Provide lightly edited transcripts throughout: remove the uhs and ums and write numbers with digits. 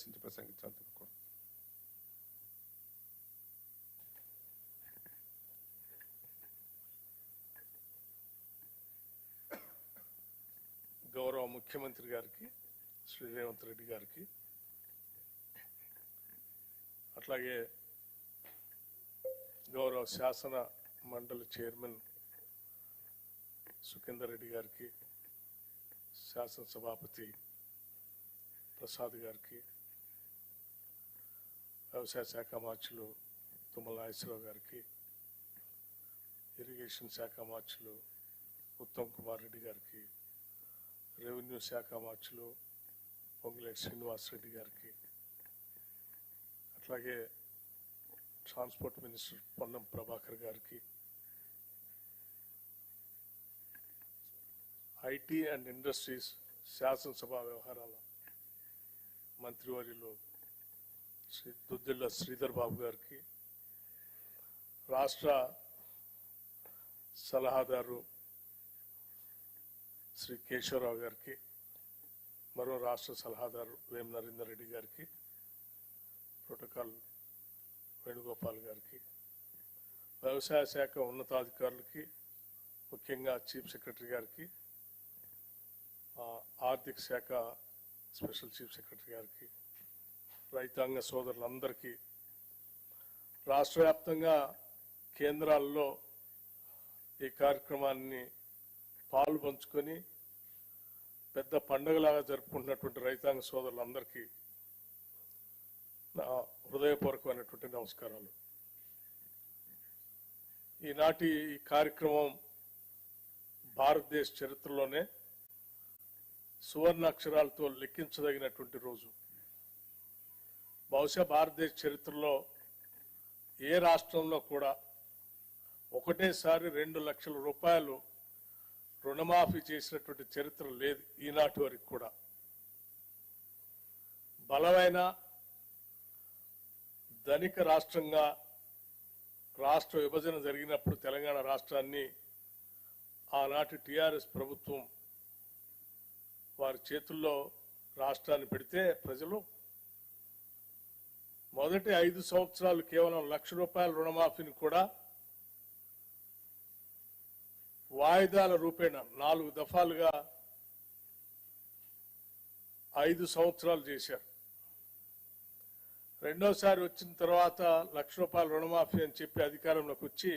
ఉద్దేశించి ప్రసంగించాలి. గౌరవ ముఖ్యమంత్రి గారికి, శ్రీ రేవంత్ రెడ్డి గారికి, అట్లాగే గౌరవ శాసన మండలి చైర్మన్ సుఖేందర్ రెడ్డి గారికి, శాసనసభాపతి ప్రసాద్ గారికి, వ్యవసాయ శాఖ మార్చులు తుమ్మల నాగేశ్వరరావు గారికి, ఇరిగేషన్ శాఖ మార్చులు ఉత్తమ్ కుమార్ రెడ్డి గారికి, రెవెన్యూ శాఖ మార్చులు పొంగులేటి శ్రీనివాసరెడ్డి గారికి, అట్లాగే ట్రాన్స్పోర్ట్ మినిస్టర్ పొన్నం ప్రభాకర్ గారికి, ఐటీ అండ్ ఇండస్ట్రీస్ శాసనసభ వ్యవహారాల మంత్రివర్యులు శ్రీ దుద్దిళ్ల శ్రీధర్ బాబు గారికి, రాష్ట్ర సలహాదారు శ్రీ కేశవరావు గారికి, మరో రాష్ట్ర సలహాదారు వేం నరేందర్ రెడ్డి గారికి, ప్రోటోకాల్ వేణుగోపాల్ గారికి, వ్యవసాయ శాఖ ఉన్నతాధికారులకి, ముఖ్యంగా చీఫ్ సెక్రటరీ గారికి, ఆర్థిక శాఖ స్పెషల్ చీఫ్ సెక్రటరీ గారికి, రైతాంగ సోదరులందరికీ, రాష్ట్ర వ్యాప్తంగా కేంద్రాల్లో ఈ కార్యక్రమాన్ని పాలు పంచుకొని పెద్ద పండుగలాగా జరుపుకుంటున్నటువంటి రైతాంగ సోదరులందరికీ నా హృదయపూర్వకమైనటువంటి నమస్కారాలు. ఈనాటి ఈ కార్యక్రమం భారతదేశ చరిత్రలోనే సువర్ణాక్షరాలతో లెక్కించదగినటువంటి రోజు. బహుశా భారతదేశ చరిత్రలో ఏ రాష్ట్రంలో కూడా ఒకటేసారి 2 లక్షల రూపాయలు రుణమాఫీ చేసినటువంటి చరిత్ర లేదు ఈనాటి వరకు కూడా. బలమైన ధనిక రాష్ట్రంగా రాష్ట్ర విభజన జరిగినప్పుడు తెలంగాణ రాష్ట్రాన్ని ఆనాటి టిఆర్ఎస్ ప్రభుత్వం వారి చేతుల్లో రాష్ట్రాన్ని పెడితే ప్రజలు మొదటి 5 సంవత్సరాలు కేవలం 1 లక్ష రూపాయల రుణమాఫీని కూడా వాయిదాల రూపేణ 4 దఫాలుగా 5 సంవత్సరాలు చేశారు. రెండోసారి వచ్చిన తర్వాత 1 లక్ష రూపాయల రుణమాఫీ అని చెప్పి అధికారంలోకి వచ్చి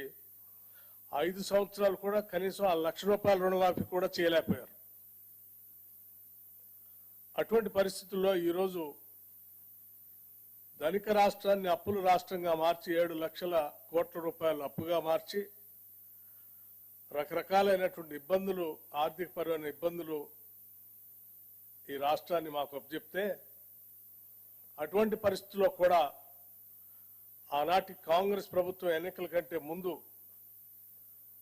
5 సంవత్సరాలు కూడా కనీసం ఆ 1 లక్ష రూపాయల రుణమాఫీ కూడా చేయలేకపోయారు. అటువంటి పరిస్థితుల్లో ఈరోజు ధనిక రాష్ట్రాన్ని అప్పుల రాష్ట్రంగా మార్చి 7 లక్షల కోట్ల రూపాయలు అప్పుగా మార్చి రకరకాలైనటువంటి ఇబ్బందులు, ఆర్థికపరమైన ఇబ్బందులు ఈ రాష్ట్రాన్ని మాకు అప్పచెప్తే, అటువంటి పరిస్థితుల్లో కూడా ఆనాటి కాంగ్రెస్ ప్రభుత్వం ఎన్నికల కంటే ముందు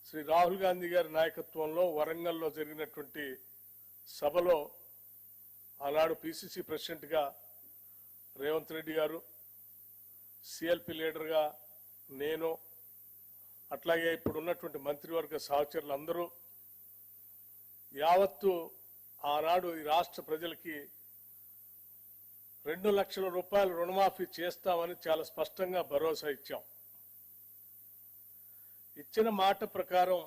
శ్రీ రాహుల్ గాంధీ గారి నాయకత్వంలో వరంగల్లో జరిగినటువంటి సభలో ఆనాడు పిసిసి ప్రెసిడెంట్గా రేవంత్ రెడ్డి గారు, సిఎల్పి లీడర్గా నేను, అట్లాగే ఇప్పుడు ఉన్నటువంటి మంత్రివర్గ సహచరులు అందరూ యావత్తు ఆనాడు ఈ రాష్ట్ర ప్రజలకి 2 లక్షల రూపాయలు రుణమాఫీ చేస్తామని చాలా స్పష్టంగా భరోసా ఇచ్చాం. ఇచ్చిన మాట ప్రకారం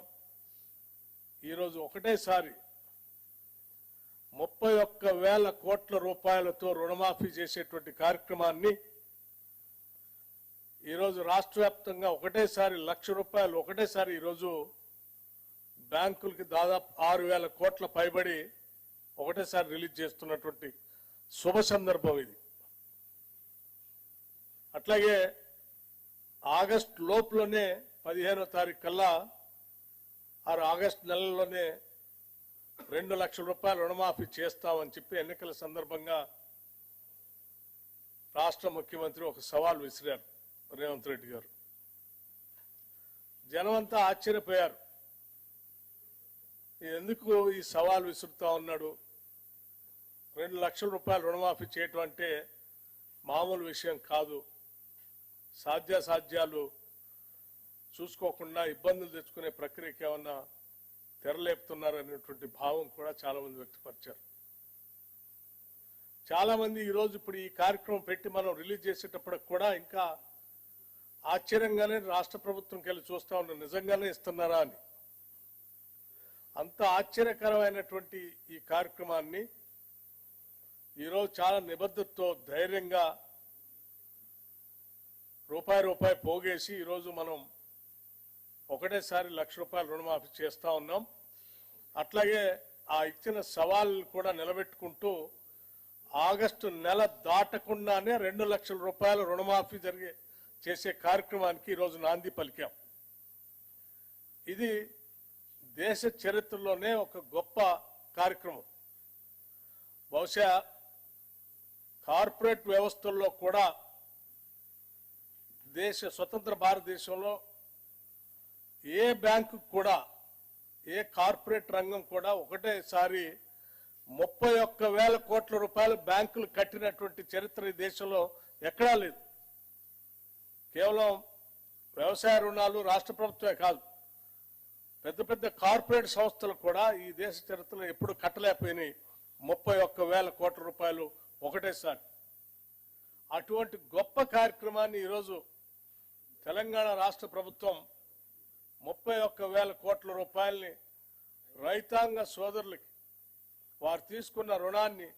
ఈరోజు ఒకటేసారి 31,000 కోట్ల రూపాయలతో రుణమాఫీ చేసేటువంటి కార్యక్రమాన్ని ఈరోజు రాష్ట్ర వ్యాప్తంగా ఒకటేసారి 1 లక్ష రూపాయలు ఒకటేసారి ఈరోజు బ్యాంకులకి దాదాపు 6,000 కోట్ల పైబడి ఒకటేసారి రిలీజ్ చేస్తున్నటువంటి శుభ సందర్భం ఇది. అట్లాగే ఆగస్టు లోపులోనే 15వ తారీఖు కల్లా ఆగస్టు నెలలోనే 2 లక్షల రూపాయల రుణమాఫీ చేస్తామని చెప్పి ఎన్నికల సందర్భంగా రాష్ట్ర ముఖ్యమంత్రి ఒక సవాల్ విసిరారు రేవంత్ రెడ్డి గారు. జనమంతా ఆశ్చర్యపోయారు, ఎందుకు ఈ సవాల్ విసురుతా ఉన్నాడు, 2 లక్షల రూపాయలు రుణమాఫీ చేయటం అంటే మామూలు విషయం కాదు, సాధ్యాసాధ్యాలు చూసుకోకుండా ఇబ్బందులు తెచ్చుకునే ప్రక్రియకి ఏమన్నా తెరలేపుతున్నారనేటువంటి భావం కూడా చాలా మంది వ్యక్తపరిచారు. చాలా మంది ఈరోజు ఇప్పుడు ఈ కార్యక్రమం పెట్టి మనం రిలీజ్ చేసేటప్పటికి కూడా ఇంకా ఆశ్చర్యంగానే రాష్ట్ర ప్రభుత్వంకి వెళ్ళి చూస్తా ఉన్నాం, నిజంగానే ఇస్తున్నారా అని. అంత ఆశ్చర్యకరమైనటువంటి ఈ కార్యక్రమాన్ని ఈరోజు చాలా నిబద్ధతతో ధైర్యంగా రూపాయి పోగేసి ఈరోజు మనం ఒకటేసారి ₹1,00,000 రుణమాఫీ చేస్తా ఉన్నాం. అట్లాగే ఆ ఇచ్చిన సవాల్ కూడా నిలబెట్టుకుంటూ ఆగస్టు నెల దాటకుండానే ₹2,00,000 రుణమాఫీ చేసే కార్యక్రమానికి ఈరోజు నాంది పలికాం. ఇది దేశ చరిత్రలోనే ఒక గొప్ప కార్యక్రమం. బహుశా కార్పొరేట్ వ్యవస్థల్లో కూడా స్వతంత్ర భారతదేశంలో ఏ బ్యాంకు కూడా, ఏ కార్పొరేట్ రంగం కూడా ఒకటేసారి ₹31,000 బ్యాంకులు కట్టినటువంటి చరిత్ర ఈ దేశంలో ఎక్కడా లేదు. కేవలం వ్యవసాయ రుణాలు రాష్ట్ర ప్రభుత్వమే కాదు, పెద్ద పెద్ద కార్పొరేట్ సంస్థలు కూడా ఈ దేశ చరిత్రలో ఎప్పుడు కట్టలేకపోయినాయి ₹31,000 ఒకటేసారి. అటువంటి గొప్ప కార్యక్రమాన్ని ఈరోజు తెలంగాణ రాష్ట్ర ప్రభుత్వం ₹31,000 రైతాంగ సోదరులకి వారు తీసుకున్న రుణాన్ని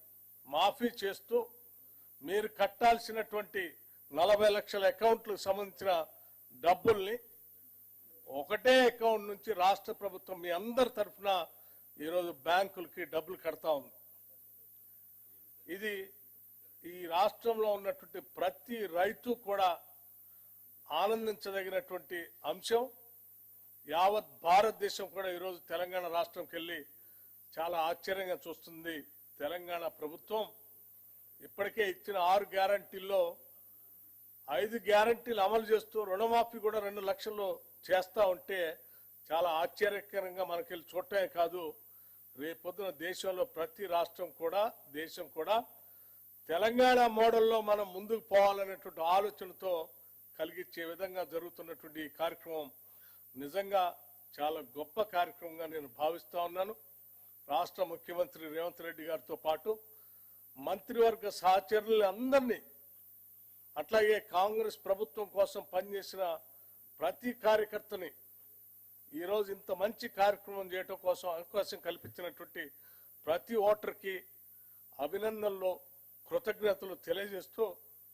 మాఫీ చేస్తూ మీరు కట్టాల్సినటువంటి 40 లక్షల అకౌంట్లకు సంబంధించిన డబ్బుల్ని ఒకటే అకౌంట్ నుంచి రాష్ట్ర ప్రభుత్వం మీ అందరి తరఫున ఈరోజు బ్యాంకులకి డబ్బులు కడతా ఉంది. ఇది ఈ రాష్ట్రంలో ఉన్నటువంటి ప్రతి రైతు కూడా ఆనందించదగినటువంటి అంశం. యావత్ భారతదేశం కూడా ఈరోజు తెలంగాణ రాష్ట్రంకి వెళ్ళి చాలా ఆశ్చర్యంగా చూస్తుంది. తెలంగాణ ప్రభుత్వం ఇప్పటికే ఇచ్చిన 6 గ్యారంటీల్లో 5 గ్యారంటీలు అమలు చేస్తూ రుణమాఫీ కూడా 2 లక్షలు చేస్తా ఉంటే చాలా ఆశ్చర్యకరంగా మనకెళ్ళి చూడటమే కాదు, రేపొద్దున దేశంలో ప్రతి రాష్ట్రం కూడా, దేశం కూడా తెలంగాణ మోడల్లో మనం ముందుకు పోవాలనేటువంటి ఆలోచనతో కలిగించే విధంగా జరుగుతున్నటువంటి ఈ కార్యక్రమం నిజంగా చాలా గొప్ప కార్యక్రమంగా నేను భావిస్తా ఉన్నాను. రాష్ట్ర ముఖ్యమంత్రి రేవంత్ రెడ్డి గారితో పాటు మంత్రివర్గ సహచరులు అందరినీ, అట్లాగే కాంగ్రెస్ ప్రభుత్వం కోసం పనిచేసిన ప్రతి కార్యకర్తని, ఈరోజు ఇంత మంచి కార్యక్రమం చేయడం కోసం అవకాశం కల్పించినటువంటి ప్రతి ఓటర్కి అభినందనలు, కృతజ్ఞతలు తెలియజేస్తూ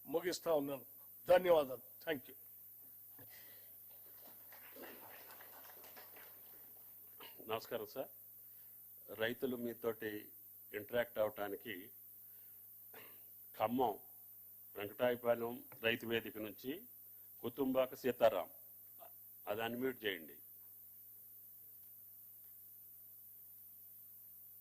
ముగిస్తా ఉన్నాను. ధన్యవాదాలు. Thank you. నమస్కారం సార్. రైతులు మీతోటి ఇంటరాక్ట్ అవటానికి ఖమ్మం వెంకటాయపాలెం రైతు వేదిక నుంచి కుతుంబాక సీతారాం, అది అన్మ్యూట్ చేయండి.